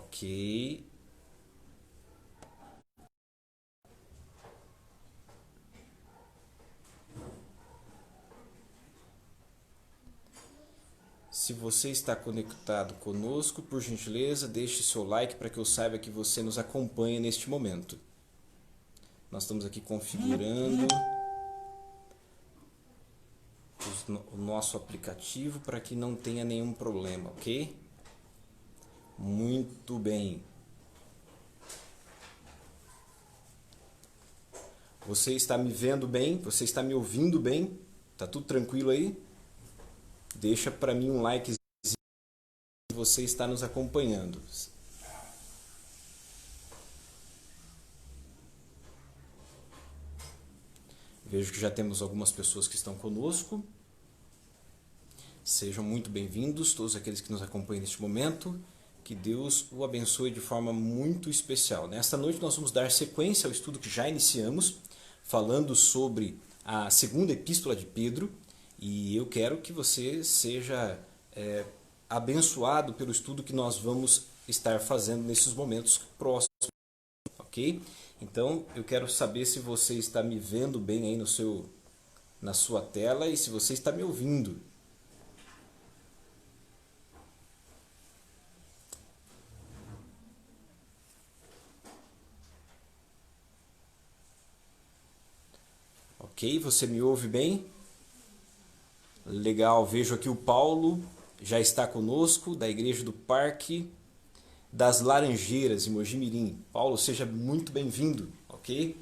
Ok. Se você está conectado conosco, por gentileza, deixe seu like para que eu saiba que você nos acompanha neste momento. Nós estamos aqui configurando o nosso aplicativo para que não tenha nenhum problema, ok? Muito bem. Você está me vendo bem? Você está me ouvindo bem? Tá tudo tranquilo aí? Deixa para mim um like se você está nos acompanhando. Vejo que já temos algumas pessoas que estão conosco. Sejam muito bem-vindos, todos aqueles que nos acompanham neste momento. Que Deus o abençoe de forma muito especial. Nesta noite nós vamos dar sequência ao estudo que já iniciamos, falando sobre a segunda epístola de Pedro. E eu quero que você seja abençoado pelo estudo que nós vamos estar fazendo nesses momentos próximos, ok? Então eu quero saber se você está me vendo bem aí na sua tela e se você está me ouvindo. Ok, você me ouve bem? Legal, vejo aqui o Paulo já está conosco, da Igreja do Parque das Laranjeiras, em Mojimirim. Paulo, seja muito bem-vindo, ok?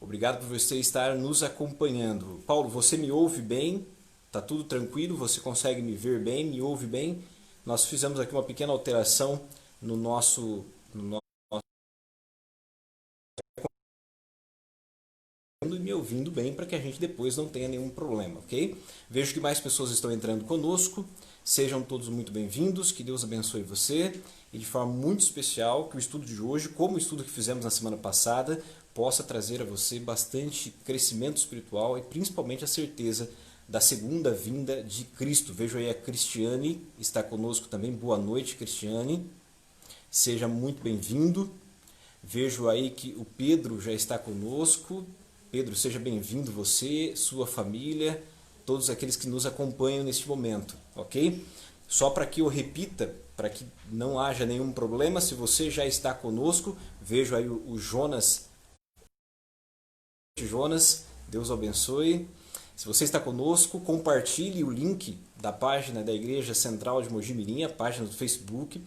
Obrigado por você estar nos acompanhando. Paulo, você me ouve bem? Tá tudo tranquilo? Você consegue me ver bem? Me ouve bem? Nós fizemos aqui uma pequena alteração no nosso e me ouvindo bem para que a gente depois não tenha nenhum problema, ok? Vejo que mais pessoas estão entrando conosco. Sejam todos muito bem-vindos, que Deus abençoe você e de forma muito especial que o estudo de hoje, como o estudo que fizemos na semana passada, possa trazer a você bastante crescimento espiritual e principalmente a certeza da segunda vinda de Cristo. Vejo aí a Cristiane está conosco também. Boa noite, Cristiane. Seja muito bem-vindo. Vejo aí que o Pedro já está conosco. Pedro, seja bem-vindo você, sua família, todos aqueles que nos acompanham neste momento, ok? Só para que eu repita, para que não haja nenhum problema, se você já está conosco, vejo aí o Jonas. Jonas, Deus o abençoe. Se você está conosco, compartilhe o link da página da Igreja Central de Mojimirim, a página do Facebook.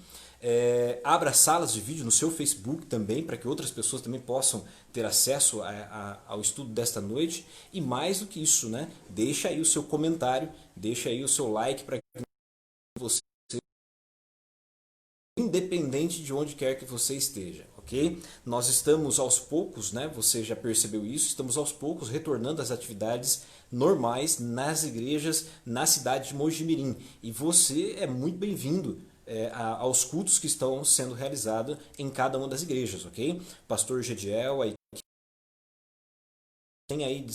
Abra salas de vídeo no seu Facebook também, para que outras pessoas também possam ter acesso ao estudo desta noite. E mais do que isso, né? Deixa aí o seu comentário, deixa aí o seu like para que você, independente de onde quer que você esteja, ok? Nós estamos aos poucos, né? Você já percebeu isso? Estamos aos poucos retornando às atividades normais nas igrejas na cidade de Mojimirim. E você é muito bem-vindo aos cultos que estão sendo realizados em cada uma das igrejas, ok? Pastor Gediel, a tem aí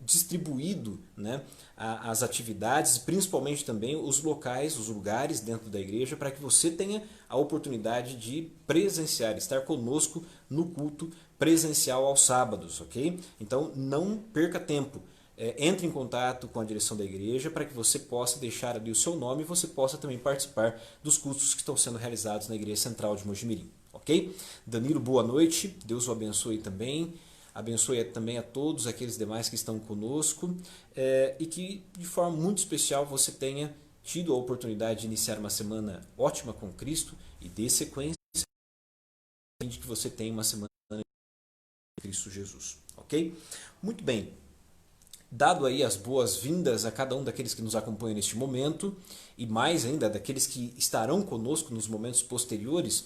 distribuído, né, as atividades, principalmente também os locais, os lugares dentro da igreja, para que você tenha a oportunidade de presenciar, estar conosco no culto presencial aos sábados, ok? Então não perca tempo. Entre em contato com a direção da igreja para que você possa deixar ali o seu nome e você possa também participar dos cultos que estão sendo realizados na Igreja Central de Mojimirim, ok? Danilo, boa noite, Deus o abençoe também. Abençoe também a todos aqueles demais que estão conosco e que de forma muito especial você tenha tido a oportunidade de iniciar uma semana ótima com Cristo e dê sequência de que você tenha uma semana com Cristo Jesus, ok? Muito bem, dado aí as boas-vindas a cada um daqueles que nos acompanham neste momento e mais ainda daqueles que estarão conosco nos momentos posteriores,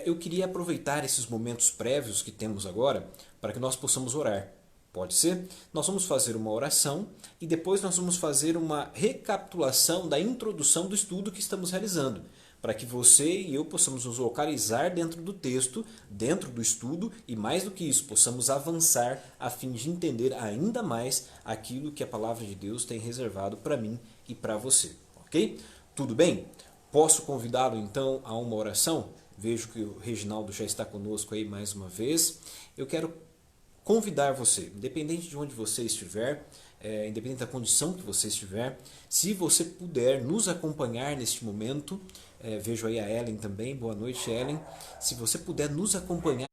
eu queria aproveitar esses momentos prévios que temos agora para que nós possamos orar. Pode ser? Nós vamos fazer uma oração e depois nós vamos fazer uma recapitulação da introdução do estudo que estamos realizando, para que você e eu possamos nos localizar dentro do texto, dentro do estudo e mais do que isso, possamos avançar a fim de entender ainda mais aquilo que a palavra de Deus tem reservado para mim e para você, ok? Tudo bem? Posso convidá-lo então a uma oração? Vejo que o Reginaldo já está conosco aí mais uma vez. Eu quero convidar você, independente de onde você estiver, independente da condição que você estiver, se você puder nos acompanhar neste momento, vejo aí a Ellen também, boa noite Ellen, se você puder nos acompanhar,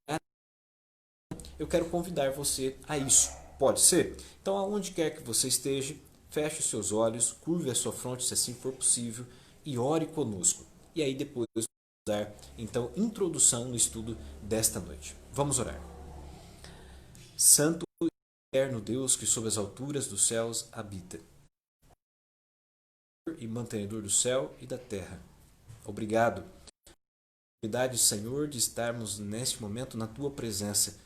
eu quero convidar você a isso, pode ser? Então aonde quer que você esteja, feche os seus olhos, curve a sua fronte se assim for possível e ore conosco. E aí depois vamos dar então introdução no estudo desta noite. Vamos orar. Santo e eterno Deus que sob as alturas dos céus habita, e mantenedor do céu e da terra. Obrigado, oportunidade, Senhor, de estarmos neste momento na tua presença.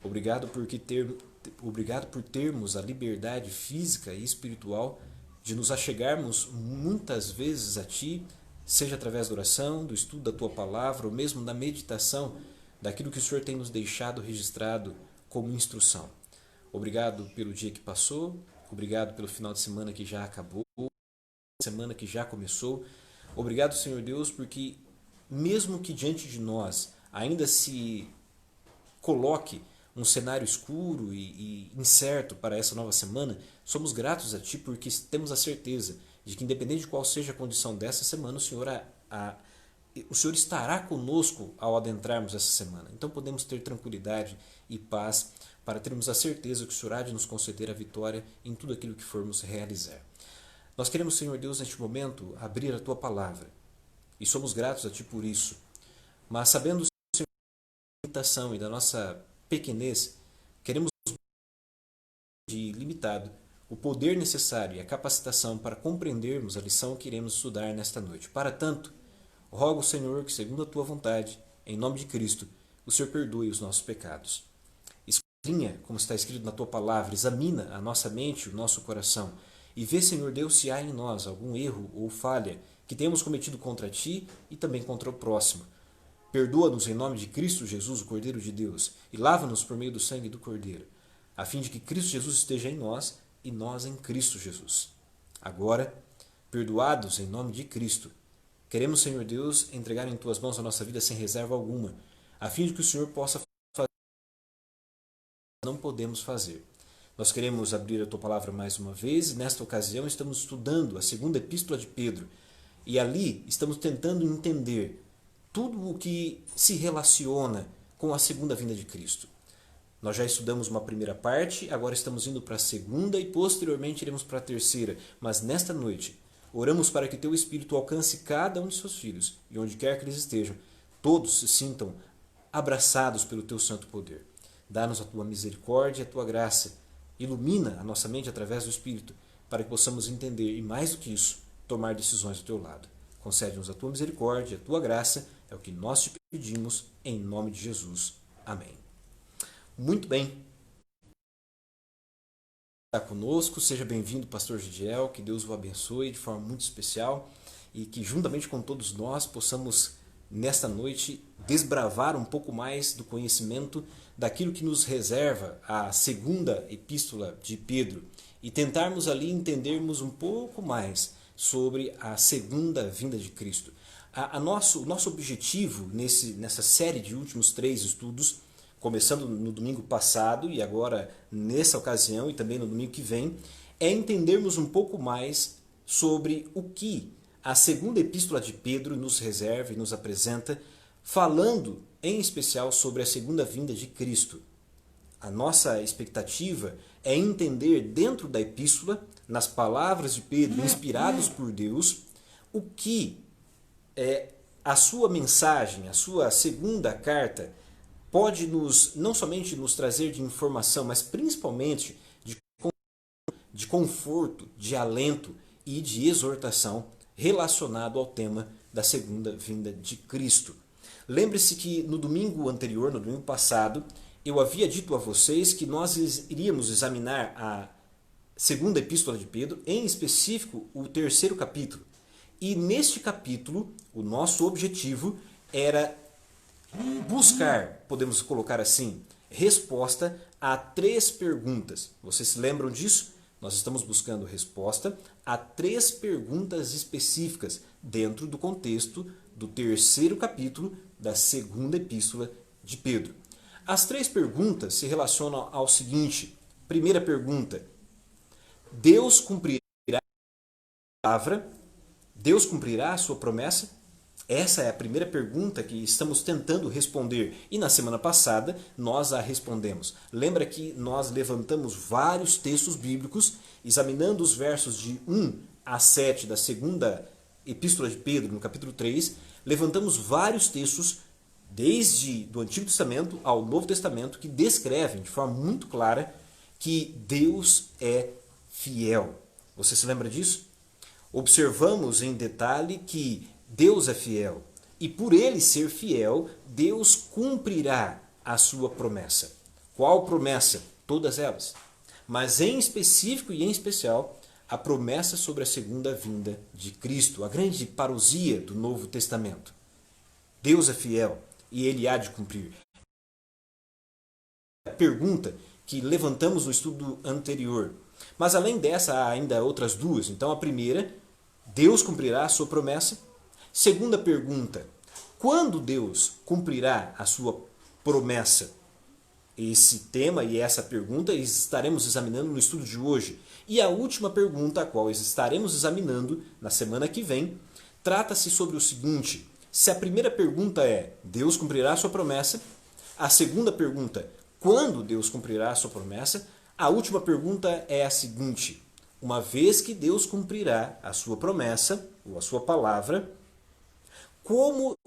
Obrigado por termos a liberdade física e espiritual de nos achegarmos muitas vezes a ti, seja através da oração, do estudo da tua palavra, ou mesmo da meditação daquilo que o Senhor tem nos deixado registrado como instrução. Obrigado pelo dia que passou, obrigado pelo final de semana que já acabou, semana que já começou. Obrigado, Senhor Deus, porque mesmo que diante de nós ainda se coloque um cenário escuro e incerto para essa nova semana, somos gratos a Ti porque temos a certeza de que independente de qual seja a condição dessa semana, o Senhor estará conosco ao adentrarmos essa semana. Então podemos ter tranquilidade e paz para termos a certeza que o Senhor há de nos conceder a vitória em tudo aquilo que formos realizar. Nós queremos, Senhor Deus, neste momento, abrir a Tua Palavra. E somos gratos a Ti por isso. Mas sabendo, Senhor, da limitação e da nossa pequenez, queremos de limitado o poder necessário e a capacitação para compreendermos a lição que iremos estudar nesta noite. Para tanto, rogo, Senhor, que segundo a Tua vontade, em nome de Cristo, o Senhor perdoe os nossos pecados. Esquadrinha, como está escrito na Tua Palavra, examina a nossa mente e o nosso coração e vê, Senhor Deus, se há em nós algum erro ou falha que tenhamos cometido contra Ti e também contra o próximo. Perdoa-nos em nome de Cristo Jesus, o Cordeiro de Deus, e lava-nos por meio do sangue do Cordeiro, a fim de que Cristo Jesus esteja em nós e nós em Cristo Jesus. Agora, perdoados em nome de Cristo, queremos, Senhor Deus, entregar em Tuas mãos a nossa vida sem reserva alguma, a fim de que o Senhor possa fazer o que não podemos fazer. Nós queremos abrir a Tua Palavra mais uma vez e nesta ocasião estamos estudando a segunda epístola de Pedro e ali estamos tentando entender tudo o que se relaciona com a segunda vinda de Cristo. Nós já estudamos uma primeira parte, agora estamos indo para a segunda e posteriormente iremos para a terceira, mas nesta noite oramos para que Teu Espírito alcance cada um de Seus filhos e onde quer que eles estejam, todos se sintam abraçados pelo Teu santo poder. Dá-nos a Tua misericórdia e a Tua graça. Ilumina a nossa mente através do Espírito, para que possamos entender e, mais do que isso, tomar decisões do Teu lado. Concede-nos a Tua misericórdia, a Tua graça, é o que nós Te pedimos, em nome de Jesus. Amém. Muito bem. Está conosco, seja bem-vindo, Pastor Gidiel, que Deus o abençoe de forma muito especial e que, juntamente com todos nós, possamos, nesta noite, desbravar um pouco mais do conhecimento daquilo que nos reserva a segunda epístola de Pedro e tentarmos ali entendermos um pouco mais sobre a segunda vinda de Cristo. O nosso objetivo nessa série de últimos 3 estudos, começando no domingo passado e agora nessa ocasião e também no domingo que vem, é entendermos um pouco mais sobre o que a segunda epístola de Pedro nos reserva e nos apresenta, falando em especial sobre a segunda vinda de Cristo. A nossa expectativa é entender dentro da epístola, nas palavras de Pedro, inspirados por Deus, o que a sua mensagem, a sua segunda carta, pode não somente nos trazer de informação, mas principalmente de conforto, de alento e de exortação relacionado ao tema da segunda vinda de Cristo. Lembre-se que no domingo anterior, no domingo passado, eu havia dito a vocês que nós iríamos examinar a segunda epístola de Pedro, em específico o 3º capítulo. E neste capítulo, o nosso objetivo era buscar, podemos colocar assim, resposta a 3 perguntas. Vocês se lembram disso? Nós estamos buscando resposta a 3 perguntas específicas dentro do contexto do terceiro capítulo da segunda epístola de Pedro. As 3 perguntas se relacionam ao seguinte. Primeira pergunta: Deus cumprirá a palavra? Deus cumprirá a sua promessa? Essa é a primeira pergunta que estamos tentando responder e na semana passada nós a respondemos. Lembra que nós levantamos vários textos bíblicos, examinando os versos de 1 a 7 da segunda epístola de Pedro, no capítulo 3, levantamos vários textos desde do Antigo Testamento ao Novo Testamento que descrevem de forma muito clara que Deus é fiel. Você se lembra disso? Observamos em detalhe que Deus é fiel e por ele ser fiel, Deus cumprirá a sua promessa. Qual promessa? Todas elas. Mas em específico e em especial, a promessa sobre a segunda vinda de Cristo, a grande parousia do Novo Testamento. Deus é fiel e ele há de cumprir. A pergunta que levantamos no estudo anterior. Mas além dessa, há ainda outras 2. Então a primeira, Deus cumprirá a sua promessa. Segunda pergunta, quando Deus cumprirá a sua promessa? Esse tema e essa pergunta estaremos examinando no estudo de hoje. E a última pergunta, a qual estaremos examinando na semana que vem, trata-se sobre o seguinte: se a primeira pergunta é, Deus cumprirá a sua promessa? A segunda pergunta, quando Deus cumprirá a sua promessa? A última pergunta é a seguinte: uma vez que Deus cumprirá a sua promessa, ou a sua palavra, como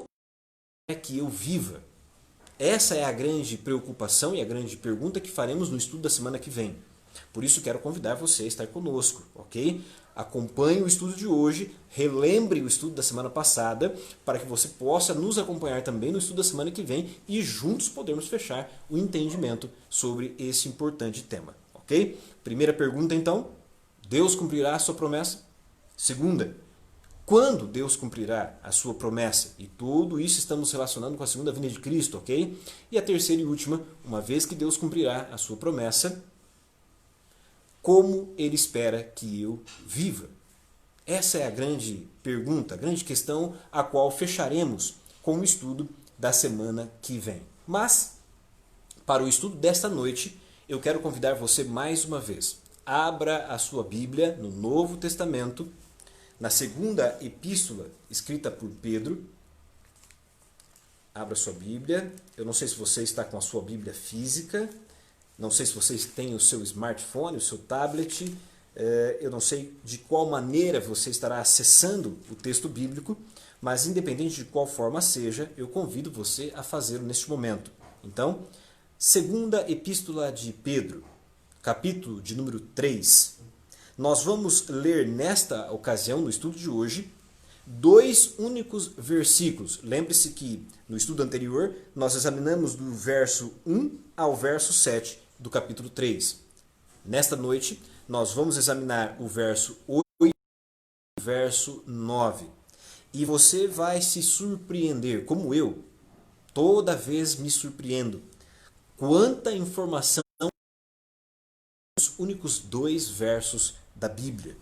é que eu viva? Essa é a grande preocupação e a grande pergunta que faremos no estudo da semana que vem. Por isso quero convidar você a estar conosco, ok? Acompanhe o estudo de hoje, relembre o estudo da semana passada, para que você possa nos acompanhar também no estudo da semana que vem e juntos podermos fechar o entendimento sobre esse importante tema, ok? Primeira pergunta então, Deus cumprirá a sua promessa? Segunda, quando Deus cumprirá a sua promessa? E tudo isso estamos relacionando com a segunda vinda de Cristo, ok? E a terceira e última, uma vez que Deus cumprirá a sua promessa, como Ele espera que eu viva? Essa é a grande pergunta, a grande questão a qual fecharemos com o estudo da semana que vem. Mas, para o estudo desta noite, eu quero convidar você mais uma vez. Abra a sua Bíblia no Novo Testamento, na segunda epístola escrita por Pedro. Abra sua Bíblia. Eu não sei se você está com a sua Bíblia física, não sei se você tem o seu smartphone, o seu tablet, eu não sei de qual maneira você estará acessando o texto bíblico, mas independente de qual forma seja, eu convido você a fazê-lo neste momento. Então, segunda epístola de Pedro, capítulo de número 3. Nós vamos ler nesta ocasião, no estudo de hoje, 2 únicos versículos. Lembre-se que no estudo anterior nós examinamos do verso 1 ao verso 7 do capítulo 3. Nesta noite nós vamos examinar o verso 8 e o verso 9. E você vai se surpreender, como eu, toda vez me surpreendo. Quanta informação nos únicos 2 versos da Bíblia.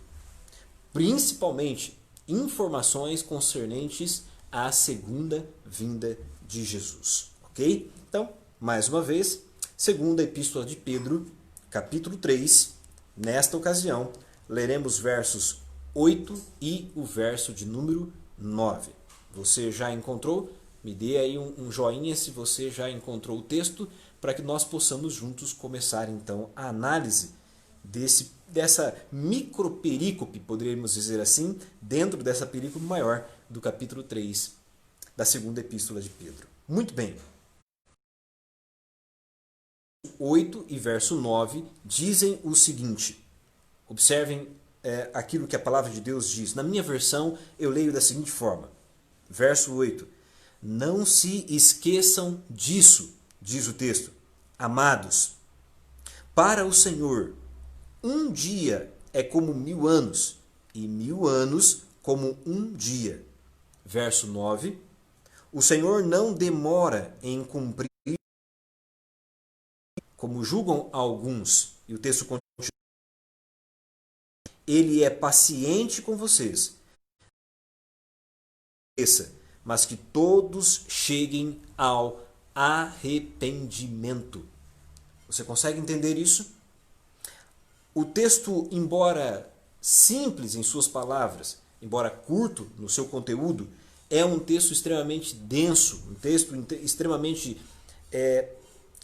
Principalmente informações concernentes à segunda vinda de Jesus. Ok? Então, mais uma vez, segunda epístola de Pedro, capítulo 3. Nesta ocasião, leremos versos 8 e o verso de número 9. Você já encontrou? Me dê aí um joinha se você já encontrou o texto, para que nós possamos juntos começar então a análise dessa microperícope, poderíamos dizer assim, dentro dessa perícope maior do capítulo 3 da segunda epístola de Pedro. Muito bem. 8 e verso 9 dizem o seguinte. Observem aquilo que a palavra de Deus diz. Na minha versão, eu leio da seguinte forma. Verso 8. Não se esqueçam disso, diz o texto. Amados, para o Senhor, um dia é como 1000 anos, e 1000 anos como um dia. Verso 9. O Senhor não demora em cumprir, como julgam alguns. E o texto continua. Ele é paciente com vocês, mas que todos cheguem ao arrependimento. Você consegue entender isso? O texto, embora simples em suas palavras, embora curto no seu conteúdo, é um texto extremamente denso, um texto extremamente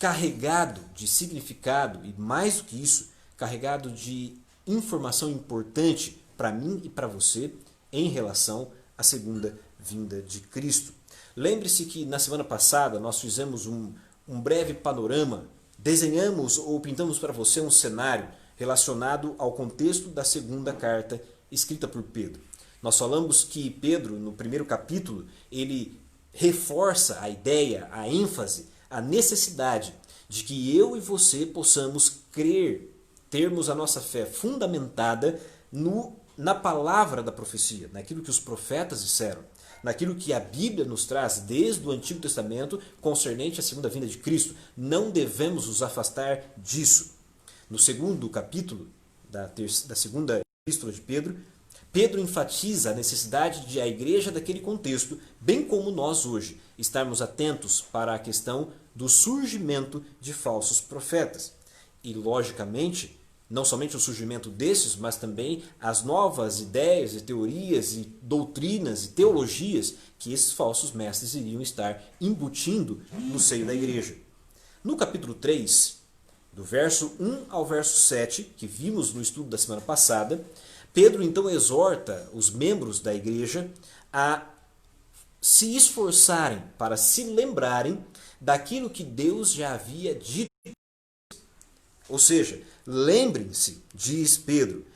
carregado de significado e, mais do que isso, carregado de informação importante para mim e para você em relação à segunda vinda de Cristo. Lembre-se que na semana passada nós fizemos um breve panorama, desenhamos ou pintamos para você um cenário relacionado ao contexto da segunda carta escrita por Pedro. Nós falamos que Pedro, no primeiro capítulo, ele reforça a ideia, a ênfase, a necessidade de que eu e você possamos crer, termos a nossa fé fundamentada na palavra da profecia, naquilo que os profetas disseram, naquilo que a Bíblia nos traz desde o Antigo Testamento concernente à segunda vinda de Cristo. Não devemos nos afastar disso. No segundo capítulo da segunda epístola de Pedro, Pedro enfatiza a necessidade de a igreja daquele contexto, bem como nós hoje, estarmos atentos para a questão do surgimento de falsos profetas. E, logicamente, não somente o surgimento desses, mas também as novas ideias e teorias e doutrinas e teologias que esses falsos mestres iriam estar embutindo no seio da igreja. No capítulo 3, do verso 1 ao verso 7, que vimos no estudo da semana passada, Pedro então exorta os membros da igreja a se esforçarem para se lembrarem daquilo que Deus já havia dito. Ou seja, lembrem-se, diz Pedro,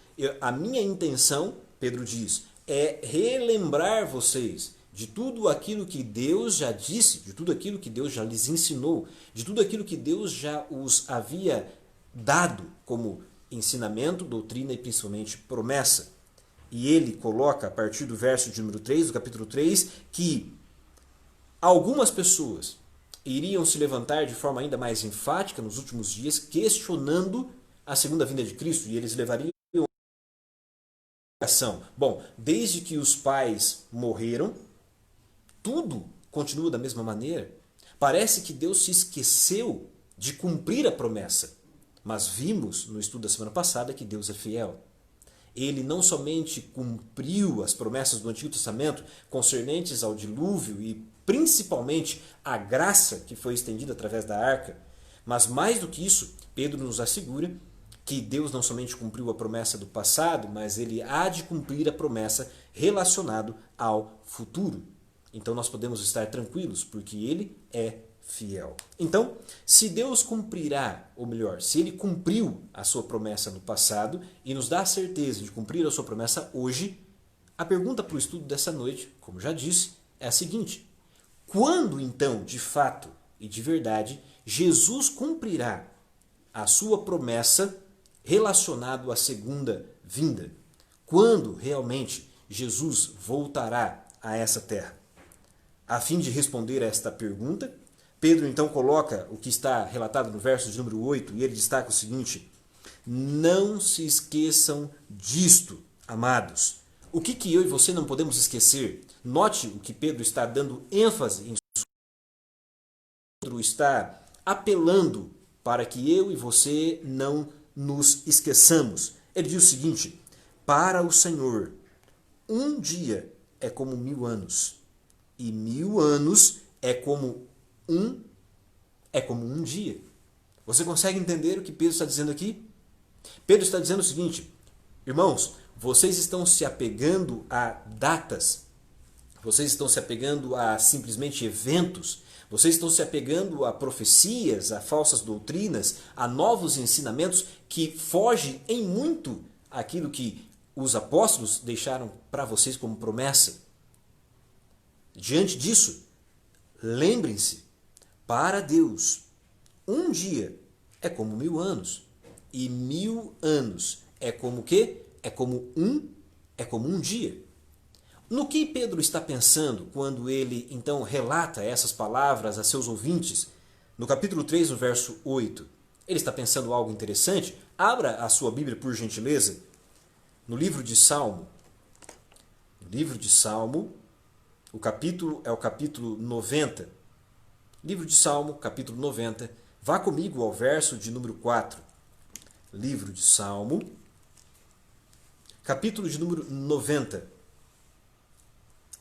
a minha intenção, Pedro diz, é relembrar vocês de tudo aquilo que Deus já disse, de tudo aquilo que Deus já lhes ensinou, de tudo aquilo que Deus já os havia dado como ensinamento, doutrina e principalmente promessa. E ele coloca, a partir do verso de número 3, do capítulo 3, que algumas pessoas iriam se levantar de forma ainda mais enfática nos últimos dias, questionando a segunda vinda de Cristo, e eles levariam a ação. Bom, desde que os pais morreram, tudo continua da mesma maneira. Parece que Deus se esqueceu de cumprir a promessa. Mas vimos no estudo da semana passada que Deus é fiel. Ele não somente cumpriu as promessas do Antigo Testamento concernentes ao dilúvio e principalmente a graça que foi estendida através da arca, mas mais do que isso, Pedro nos assegura que Deus não somente cumpriu a promessa do passado, mas ele há de cumprir a promessa relacionada ao futuro. Então nós podemos estar tranquilos, porque ele é fiel. Então, se Deus cumprirá, ou melhor, se ele cumpriu a sua promessa no passado e nos dá a certeza de cumprir a sua promessa hoje, a pergunta para o estudo dessa noite, como já disse, é a seguinte: quando então, de fato e de verdade, Jesus cumprirá a sua promessa relacionada à segunda vinda? Quando realmente Jesus voltará a essa terra? A fim de responder a esta pergunta, Pedro então coloca o que está relatado no verso de número 8 e ele destaca o seguinte: não se esqueçam disto, amados. O que eu e você não podemos esquecer? Note o que Pedro está dando ênfase em Pedro está apelando para que eu e você não nos esqueçamos. Ele diz o seguinte: para o Senhor, um dia é como 1000 anos, e 1000 anos é como um dia. Você consegue entender o que Pedro está dizendo aqui? Pedro está dizendo o seguinte: irmãos, vocês estão se apegando a datas, vocês estão se apegando a simplesmente eventos, vocês estão se apegando a profecias, a falsas doutrinas, a novos ensinamentos que fogem em muito aquilo que os apóstolos deixaram para vocês como promessa. Diante disso, lembrem-se, para Deus, um dia é como 1000 anos. E 1000 anos é como o quê? É como um dia. No que Pedro está pensando quando ele então relata essas palavras a seus ouvintes? No capítulo 3, no verso 8, ele está pensando algo interessante? Abra a sua Bíblia, por gentileza, no livro de Salmo. No livro de Salmo, O capítulo é o capítulo 90. Livro de Salmo, capítulo 90. Vá comigo ao verso de número 4. Livro de Salmo, capítulo de número 90.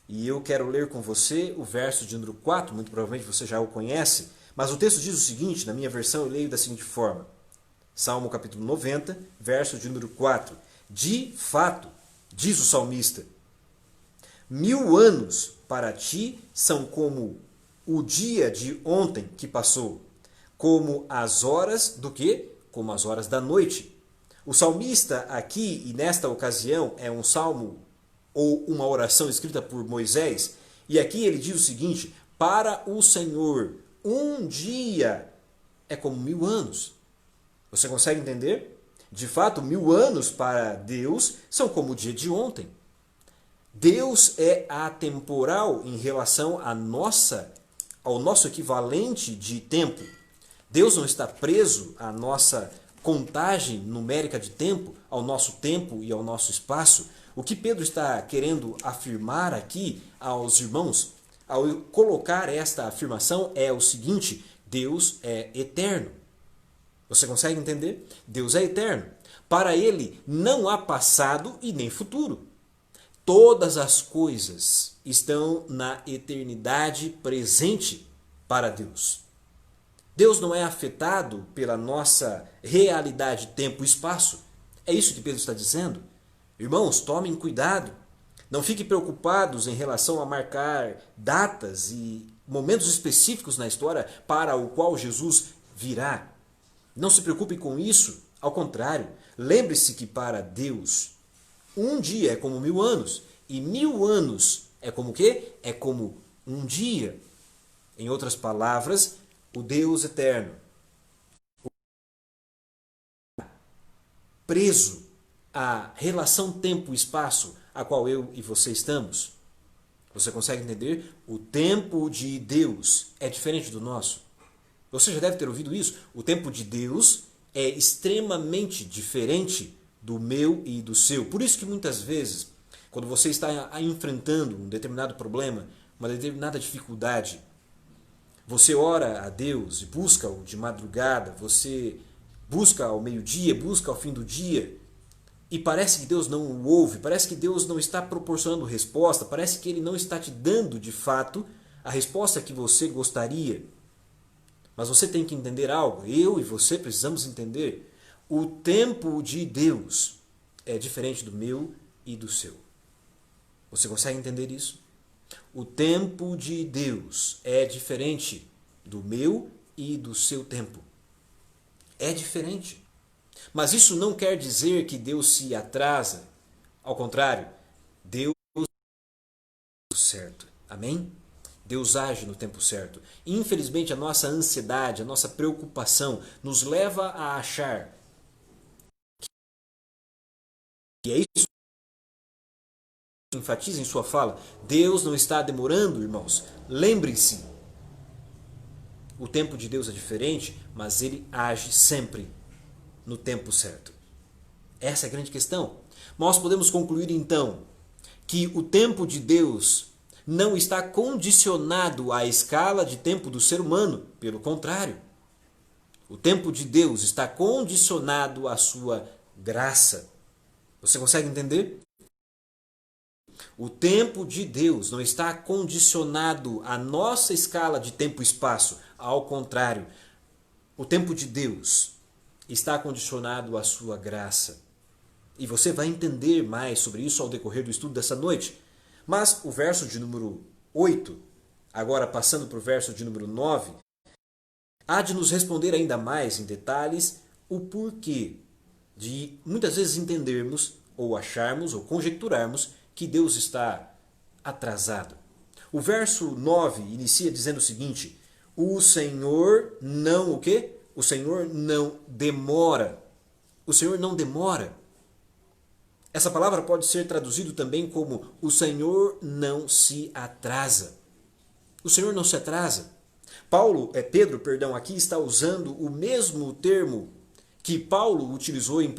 E eu quero ler com você o verso de número 4, muito provavelmente você já o conhece, mas o texto diz o seguinte, na minha versão eu leio da seguinte forma. Salmo capítulo 90, verso de número 4. De fato, diz o salmista, 1000 anos para ti são como o dia de ontem que passou, como as horas do quê? Como as horas da noite. O salmista aqui e nesta ocasião é um salmo ou uma oração escrita por Moisés, e aqui ele diz o seguinte, para o Senhor, um dia é como 1000 anos. Você consegue entender? De fato, 1000 anos para Deus são como o dia de ontem. Deus é atemporal em relação ao nosso equivalente de tempo. Deus não está preso à nossa contagem numérica de tempo, ao nosso tempo e ao nosso espaço. O que Pedro está querendo afirmar aqui aos irmãos, ao colocar esta afirmação, é o seguinte: Deus é eterno. Você consegue entender? Deus é eterno. Para ele não há passado e nem futuro. Todas as coisas estão na eternidade presente para Deus. Deus não é afetado pela nossa realidade tempo e espaço. É isso que Pedro está dizendo. Irmãos, tomem cuidado. Não fiquem preocupados em relação a marcar datas e momentos específicos na história para o qual Jesus virá. Não se preocupem com isso. Ao contrário, lembre-se que para Deus, um dia é como 1000 anos. E 1000 anos é como o quê? É como um dia. Em outras palavras, o Deus eterno, preso à relação tempo-espaço a qual eu e você estamos. Você consegue entender? O tempo de Deus é diferente do nosso. Você já deve ter ouvido isso. O tempo de Deus é extremamente diferente do meu e do seu. Por isso que muitas vezes, quando você está enfrentando um determinado problema, uma determinada dificuldade, você ora a Deus e busca-o de madrugada, você busca ao meio-dia, busca ao fim do dia, e parece que Deus não o ouve, parece que Deus não está proporcionando resposta, parece que Ele não está te dando de fato a resposta que você gostaria. Mas você tem que entender algo, eu e você precisamos entender. O tempo de Deus é diferente do meu e do seu. Você consegue entender isso? O tempo de Deus é diferente do meu e do seu tempo. É diferente. Mas isso não quer dizer que Deus se atrasa. Ao contrário, Deus age no tempo certo. Amém? Deus age no tempo certo. Infelizmente, a nossa ansiedade, a nossa preocupação nos leva a achar que é isso. Enfatiza em sua fala, Deus não está demorando, irmãos. Lembrem-se, o tempo de Deus é diferente, mas Ele age sempre no tempo certo. Essa é a grande questão. Nós podemos concluir então que o tempo de Deus não está condicionado à escala de tempo do ser humano. Pelo contrário, o tempo de Deus está condicionado à sua graça. Você consegue entender? O tempo de Deus não está condicionado à nossa escala de tempo e espaço. Ao contrário, o tempo de Deus está condicionado à sua graça. E você vai entender mais sobre isso ao decorrer do estudo dessa noite. Mas o verso de número 8, agora passando para o verso de número 9, há de nos responder ainda mais em detalhes o porquê de muitas vezes entendermos ou acharmos ou conjecturarmos que Deus está atrasado. O verso 9 inicia dizendo o seguinte: o Senhor não o quê? O Senhor não demora. O Senhor não demora. Essa palavra pode ser traduzido também como o Senhor não se atrasa. O Senhor não se atrasa. Pedro, aqui está usando o mesmo termo que Paulo utilizou em 1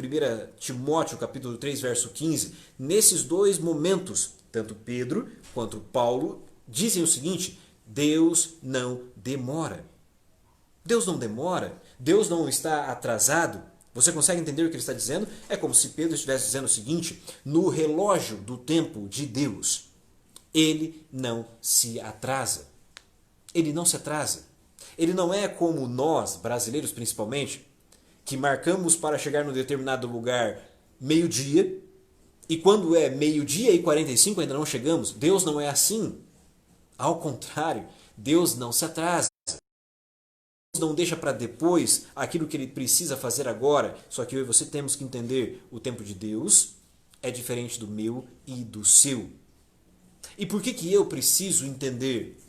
Timóteo capítulo 3, verso 15. Nesses dois momentos, tanto Pedro quanto Paulo dizem o seguinte: Deus não demora. Deus não demora, Deus não está atrasado. Você consegue entender o que ele está dizendo? É como se Pedro estivesse dizendo o seguinte: no relógio do tempo de Deus, ele não se atrasa. Ele não se atrasa. Ele não é como nós, brasileiros principalmente, que marcamos para chegar num determinado lugar meio-dia, e quando é meio-dia e 45 ainda não chegamos. Deus não é assim. Ao contrário, Deus não se atrasa. Deus não deixa para depois aquilo que ele precisa fazer agora. Só que eu e você temos que entender: o tempo de Deus é diferente do meu e do seu. E por que eu preciso entender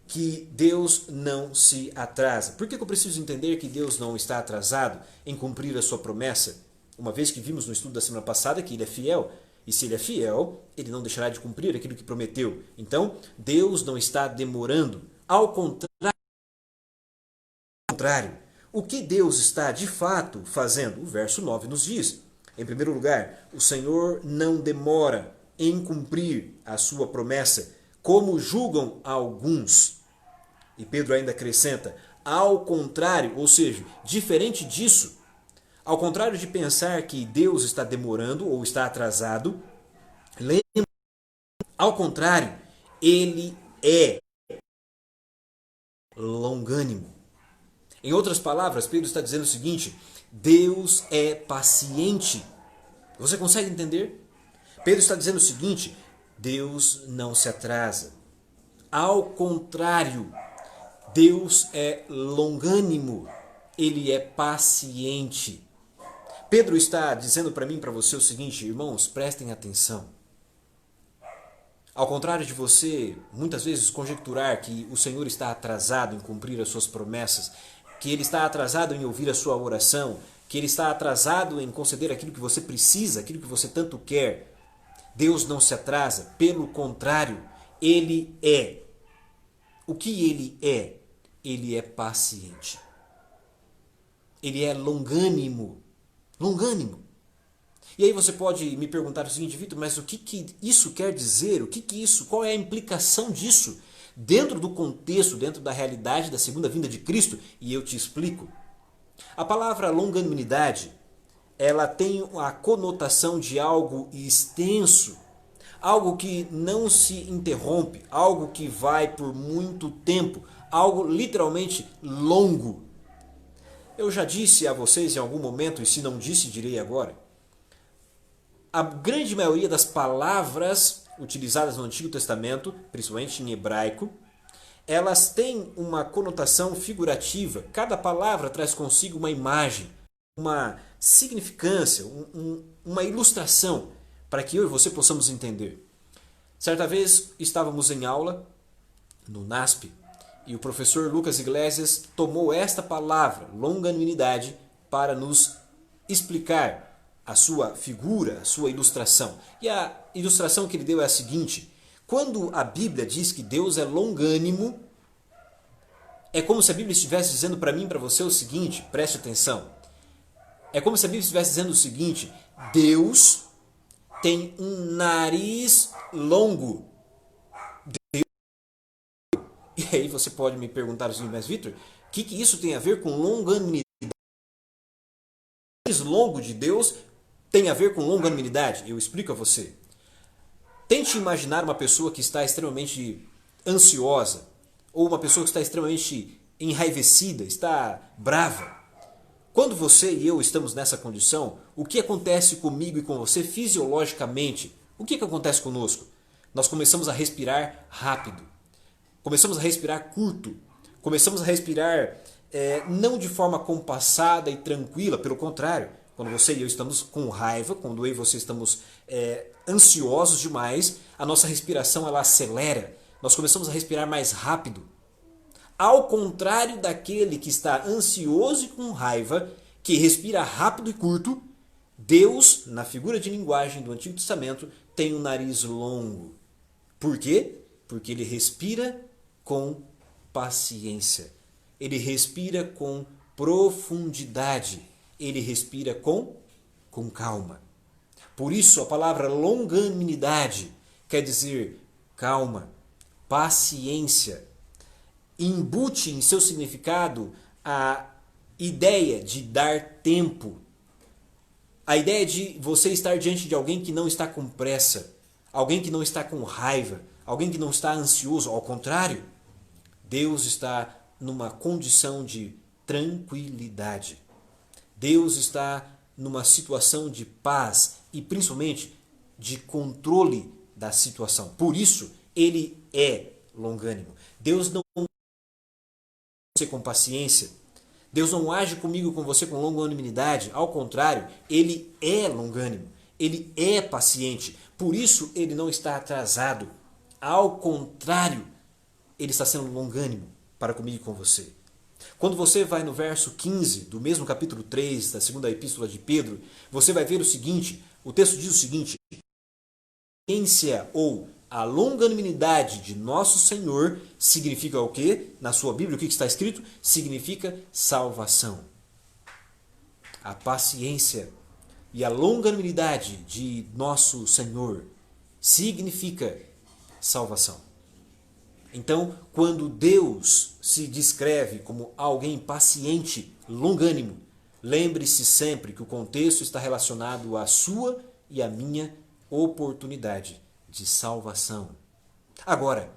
que Deus não se atrasa? Por que eu preciso entender que Deus não está atrasado em cumprir a sua promessa? Uma vez que vimos no estudo da semana passada que ele é fiel. E se ele é fiel, ele não deixará de cumprir aquilo que prometeu. Então, Deus não está demorando. Ao contrário, o que Deus está de fato fazendo? O verso 9 nos diz: em primeiro lugar, o Senhor não demora em cumprir a sua promessa, como julgam alguns. E Pedro ainda acrescenta: ao contrário, ou seja, diferente disso, ao contrário de pensar que Deus está demorando ou está atrasado, ao contrário, ele é longânimo. Em outras palavras, Pedro está dizendo o seguinte: Deus é paciente. Você consegue entender? Pedro está dizendo o seguinte: Deus não se atrasa. Ao contrário, Deus é longânimo. Ele é paciente. Pedro está dizendo para mim e para você o seguinte: irmãos, prestem atenção. Ao contrário de você muitas vezes conjecturar que o Senhor está atrasado em cumprir as suas promessas, que Ele está atrasado em ouvir a sua oração, que Ele está atrasado em conceder aquilo que você precisa, aquilo que você tanto quer, Deus não se atrasa. Pelo contrário, Ele é. O que Ele é? Ele é paciente. Ele é longânimo. Longânimo. E aí você pode me perguntar o seguinte: Vitor, mas o que isso quer dizer? Qual é a implicação disso dentro do contexto, dentro da realidade da segunda vinda de Cristo? E eu te explico. A palavra longanimidade, ela tem a conotação de algo extenso, algo que não se interrompe, algo que vai por muito tempo, algo literalmente longo. Eu já disse a vocês em algum momento, e se não disse, direi agora: a grande maioria das palavras utilizadas no Antigo Testamento, principalmente em hebraico, elas têm uma conotação figurativa. Cada palavra traz consigo uma imagem, uma significância, uma ilustração, para que eu e você possamos entender. Certa vez estávamos em aula, no NASP, e o professor Lucas Iglesias tomou esta palavra, longanimidade, para nos explicar a sua figura, a sua ilustração. E a ilustração que ele deu é a seguinte: quando a Bíblia diz que Deus é longânimo, é como se a Bíblia estivesse dizendo para mim e para você o seguinte, preste atenção. É como se a Bíblia estivesse dizendo o seguinte: Deus tem um nariz longo. E aí você pode me perguntar assim: mas Vitor, o que isso tem a ver com longanimidade? O nariz longo de Deus tem a ver com longanimidade? Eu explico a você. Tente imaginar uma pessoa que está extremamente ansiosa, ou uma pessoa que está extremamente enraivecida, está brava. Quando você e eu estamos nessa condição, o que acontece comigo e com você fisiologicamente? O que acontece conosco? Nós começamos a respirar rápido, começamos a respirar curto, começamos a respirar não de forma compassada e tranquila, pelo contrário. Quando você e eu estamos com raiva, quando eu e você estamos ansiosos demais, a nossa respiração ela acelera, nós começamos a respirar mais rápido. Ao contrário daquele que está ansioso e com raiva, que respira rápido e curto, Deus, na figura de linguagem do Antigo Testamento, tem um nariz longo. Por quê? Porque ele respira com paciência. Ele respira com profundidade. Ele respira com calma. Por isso a palavra longanimidade quer dizer calma, paciência. Embute em seu significado a ideia de dar tempo. A ideia de você estar diante de alguém que não está com pressa, alguém que não está com raiva, alguém que não está ansioso. Ao contrário, Deus está numa condição de tranquilidade. Deus está numa situação de paz e principalmente de controle da situação. Por isso, Ele é longânimo. Deus não age com você com paciência. Deus não age comigo e com você com longanimidade. Ao contrário, Ele é longânimo. Ele é paciente. Por isso, Ele não está atrasado. Ao contrário, Ele está sendo longânimo para comigo e com você. Quando você vai no verso 15 do mesmo capítulo 3 da segunda epístola de Pedro, você vai ver o seguinte, o texto diz o seguinte: a paciência ou a longanimidade de nosso Senhor significa o quê? Na sua Bíblia, o que está escrito? Significa salvação. A paciência e a longanimidade de nosso Senhor significa salvação. Então, quando Deus se descreve como alguém paciente, longânimo, lembre-se sempre que o contexto está relacionado à sua e à minha oportunidade de salvação. Agora,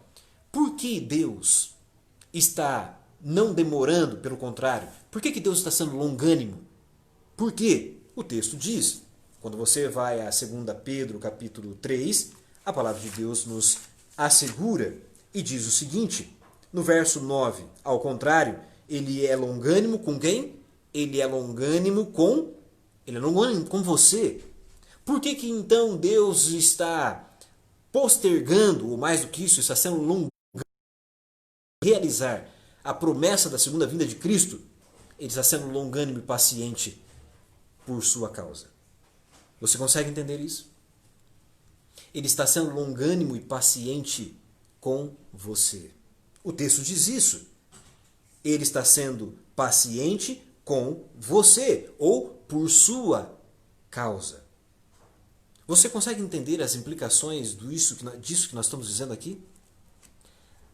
por que Deus está não demorando, pelo contrário? Por que Deus está sendo longânimo? Por quê? O texto diz, quando você vai a 2 Pedro capítulo 3, a palavra de Deus nos assegura e diz o seguinte, no verso 9, ao contrário, ele é longânimo com quem? Ele é longânimo com você. Por que então Deus está postergando, ou mais do que isso, está sendo longânimo realizar a promessa da segunda vinda de Cristo? Ele está sendo longânimo e paciente por sua causa. Você consegue entender isso? Ele está sendo longânimo e paciente com você. O texto diz isso. Ele está sendo paciente com você, ou por sua causa. Você consegue entender as implicações disso que nós estamos dizendo aqui?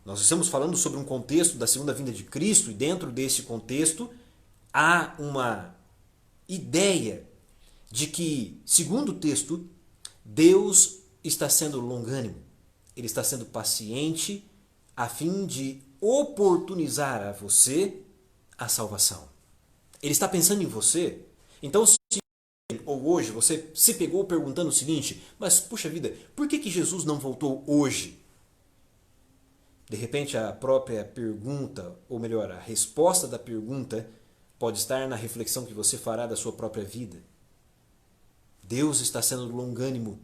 Nós estamos falando sobre um contexto da segunda vinda de Cristo, e dentro desse contexto há uma ideia de que, segundo o texto, Deus está sendo longânimo. Ele está sendo paciente a fim de oportunizar a você a salvação. Ele está pensando em você. Então, se ou hoje você se pegou perguntando o seguinte, mas puxa vida, por que Jesus não voltou hoje? De repente a própria pergunta, ou melhor, a resposta da pergunta pode estar na reflexão que você fará da sua própria vida. Deus está sendo longânimo.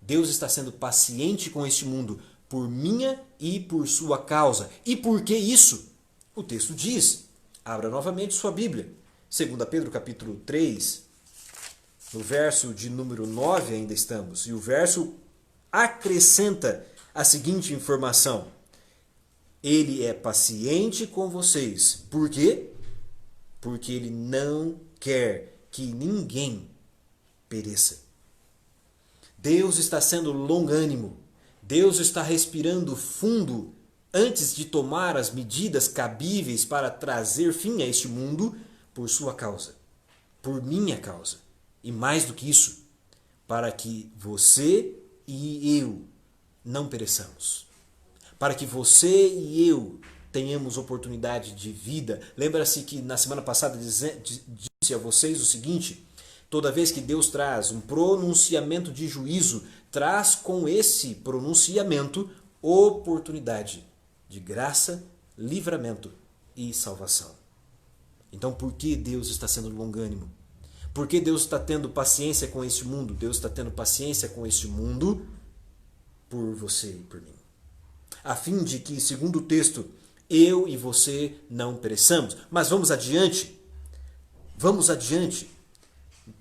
Deus está sendo paciente com este mundo por minha e por sua causa. E por que isso? O texto diz, abra novamente sua Bíblia, 2 Pedro capítulo 3, no verso de número 9 ainda estamos, e o verso acrescenta a seguinte informação: Ele é paciente com vocês. Por quê? Porque Ele não quer que ninguém pereça. Deus está sendo longânimo. Deus está respirando fundo antes de tomar as medidas cabíveis para trazer fim a este mundo por sua causa, por minha causa. E mais do que isso, para que você e eu não pereçamos. Para que você e eu tenhamos oportunidade de vida. Lembra-se que na semana passada disse a vocês o seguinte: toda vez que Deus traz um pronunciamento de juízo, traz com esse pronunciamento oportunidade de graça, livramento e salvação. Então, por que Deus está sendo longânimo? Por que Deus está tendo paciência com este mundo? Deus está tendo paciência com este mundo por você e por mim. A fim de que, segundo o texto, eu e você não pereçamos. Mas vamos adiante. Vamos adiante.